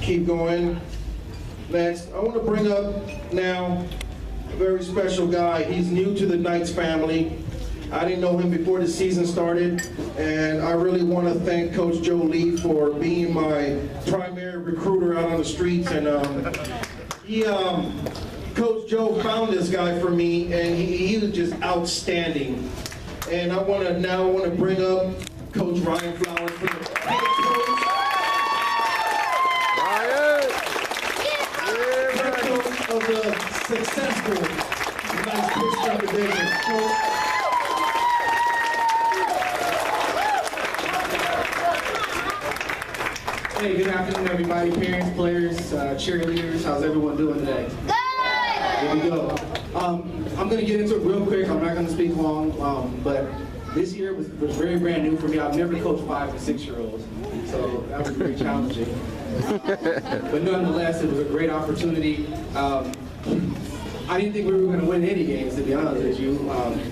keep going. Next, I want to bring up now a very special guy. He's new to the Knights family. I didn't know him before the season started, and I really want to thank Coach Joe Lee for being my primary recruiter out on the streets. And Coach Joe found this guy for me, and he was just outstanding. And I want to bring up Coach Ryan Flowers for the head coach. Head coach of the successful Knights Pigskin division. Hey, good afternoon, everybody. Parents, players, cheerleaders. How's everyone doing today? Good! Here we go. I'm going to get into it real quick. I'm not going to speak long, but this year was very brand new for me. I've never coached 5 and 6-year-olds, so that was very challenging. But nonetheless, it was a great opportunity. I didn't think we were going to win any games, to be honest with you.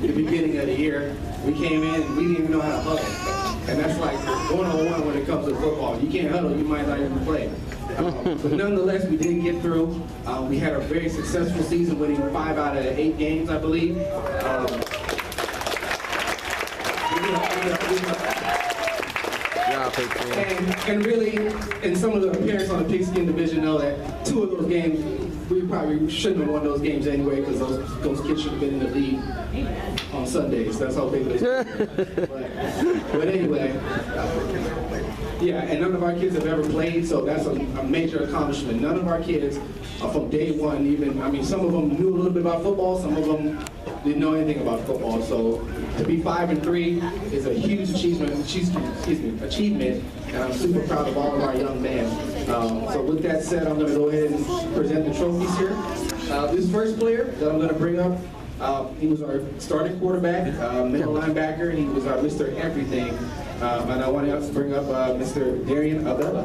The beginning of the year, we came in and we didn't even know how to huddle. And that's like 101 when it comes to football. You can't huddle, you might not even play. But nonetheless, we did get through. We had a very successful season, winning 5 out of 8 games, I believe. And really, and some of the parents on the Pigskin division know that 2 of those games, we probably shouldn't have won those games anyway, because those kids should have been in the league on Sundays. That's how big it is. But anyway, yeah, and none of our kids have ever played, so that's a major accomplishment. None of our kids from day one even, I mean, some of them knew a little bit about football, some of them didn't know anything about football. So to be 5 and 3 is a huge achievement, and I'm super proud of all of our young men. So with that said, I'm going to go ahead and present the trophies here. This first player that I'm going to bring up, he was our starting quarterback, middle linebacker. He was our Mr. Everything. And I want to bring up Mr. Darian Abella.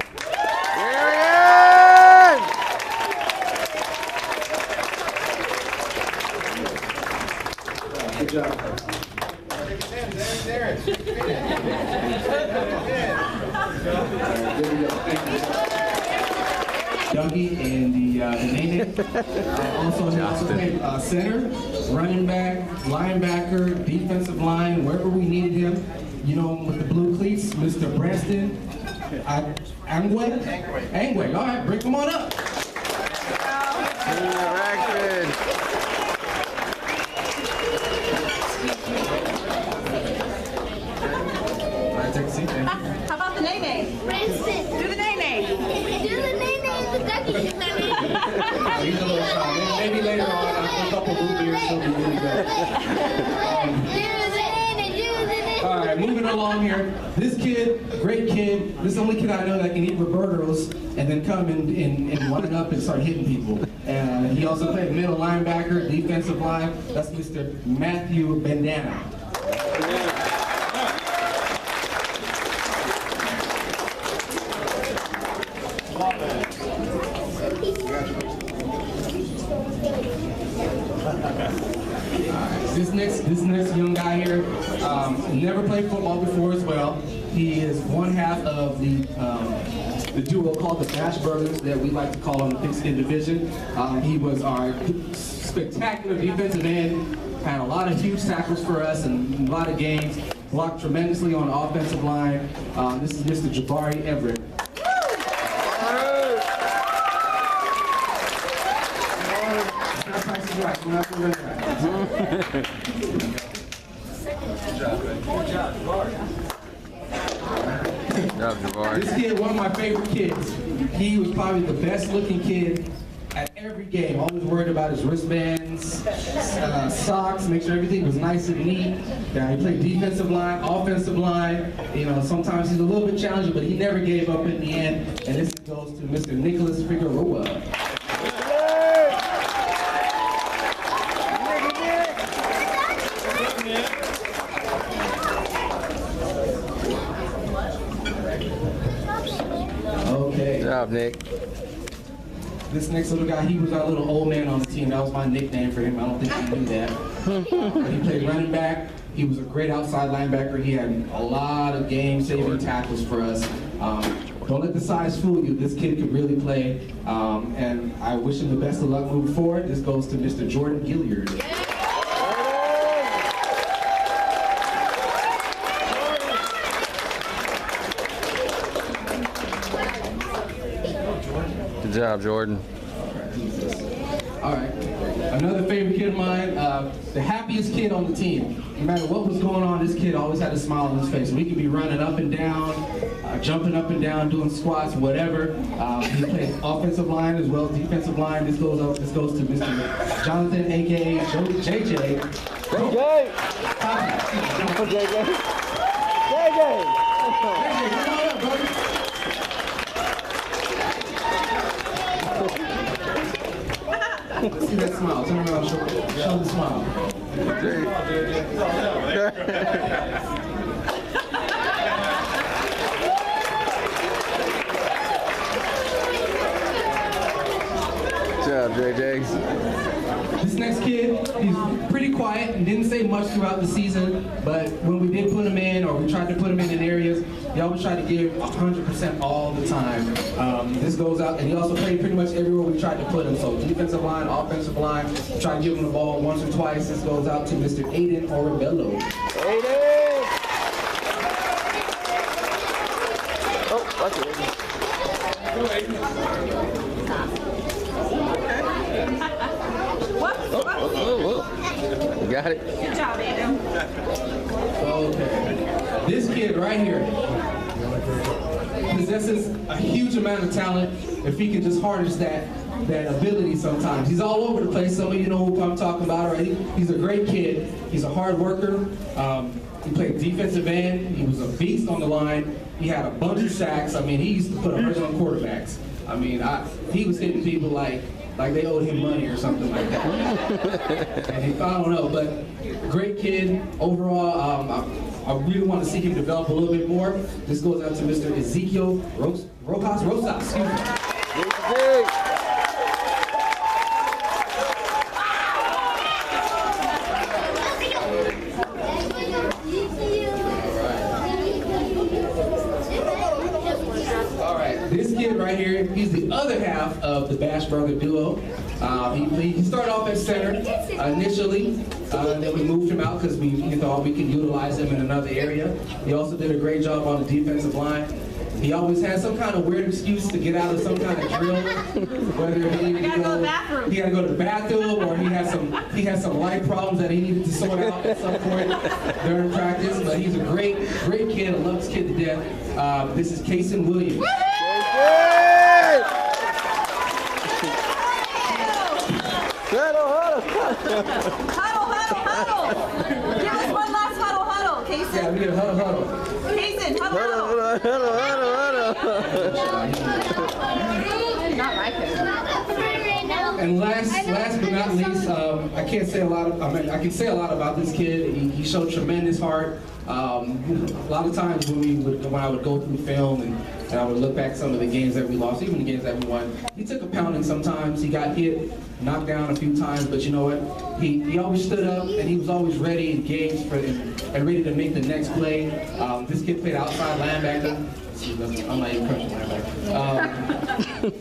Good job. Dougie and the Nene. Also played center, running back, linebacker, defensive line, wherever we needed him. You know him with the blue cleats, Mr. Branston. Angway. All right, bring him on up. Take a seat, man. How about the Nene? Branston. Do the Nene. Do the Nene, the ducky. He's a little shy. Maybe later on, after a couple of root beers, he'll be really good. All right, moving along here. This kid, great kid. This is the only kid I know that can eat Roberto's and then come and line up and start hitting people. He also played middle linebacker, defensive line. That's Mr. Matthew Bandana. This next young guy here, never played football before as well. He is one half of the duo called the Bash Brothers that we like to call on the Pigskin division. He was our spectacular defensive end, had a lot of huge tackles for us and a lot of games, blocked tremendously on the offensive line. This is Mr. Jabari Everett. This kid, one of my favorite kids. He was probably the best looking kid at every game. Always worried about his wristbands, socks, make sure everything was nice and neat. He played defensive line, offensive line. You know, sometimes he's a little bit challenging, but he never gave up in the end. And this goes to Mr. Nicholas Figueroa. Okay. Good job, Nick. This next little guy, he was our little old man on the team. That was my nickname for him. I don't think he knew that. He played running back. He was a great outside linebacker. He had a lot of game-saving tackles for us. don't let the size fool you. This kid can really play, and I wish him the best of luck moving forward. This goes to Mr. Jordan Gilliard. Good job, Jordan. All right. Another favorite kid of mine, the happiest kid on the team. No matter what was going on, this kid always had a smile on his face. We could be running up and down, jumping up and down, doing squats, whatever. He plays offensive line as well as defensive line. This goes to Mr. Jonathan, aka JJ. JJ! Let's see that smile. Turn around, show the smile. Good job, JJ. This next kid, he's pretty quiet and didn't say much throughout the season, but when we did put him in, or we tried to put him in areas, he always tried to give 100% all the time. This goes out, and he also played pretty much everywhere we tried to put him. So defensive line, offensive line, try to give him the ball once or twice. This goes out to Mr. Aiden Orabello. Aiden! Oh, that's it. You got it? Good job, Adam. Okay. This kid right here possesses a huge amount of talent if he can just harness that ability sometimes. He's all over the place. Some of you know who I'm talking about already. He's a great kid. He's a hard worker. He played defensive end. He was a beast on the line. He had a bunch of sacks. I mean, he used to put a hurt on quarterbacks. I mean, he was hitting people like they owed him money or something like that. And I don't know, but great kid overall. I really want to see him develop a little bit more. This goes out to Mr. Ezekiel Rosas. Excuse me. This kid right here, he's the other half of the Bash Brother duo. He started off at center initially, and then we moved him out because we thought we could utilize him in another area. He also did a great job on the defensive line. He always had some kind of weird excuse to get out of some kind of drill, whether he needed to go to the bathroom, or he had some life problems that he needed to sort out at some point during practice. But he's a great kid. I love this kid to death. This is Kason Williams. Huddle. Give us one last huddle. Kason. Yeah, we get a huddle. Kason, huddle. Not like it. And last but not least, I can say a lot about this kid. He showed tremendous heart. A lot of times when I would go through film and I would look back at some of the games that we lost, even the games that we won, he took a pounding sometimes. He got hit, knocked down a few times, but you know what? He always stood up, and he was always ready, engaged, and ready to make the next play. This kid played outside linebacker. I'm not even crushing linebacker.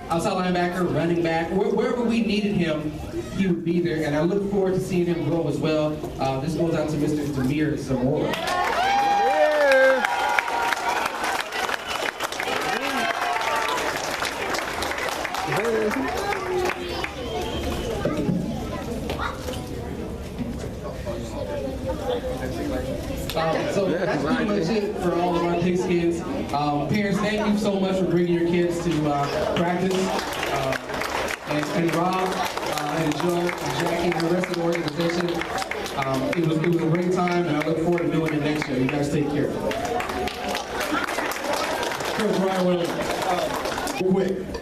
Outside linebacker, running back, wherever we needed him, he would be there, and I look forward to seeing him grow as well. This goes out to Mr. Demir Zamora. So that's pretty much it for all of our Pigskins. Parents, thank you so much for bringing your kids to practice. And Rob and Joe and Jackie and the rest of the organization. It was a great time, and I look forward to doing it next year. You guys take care. Coach Ryan Williams. Quick.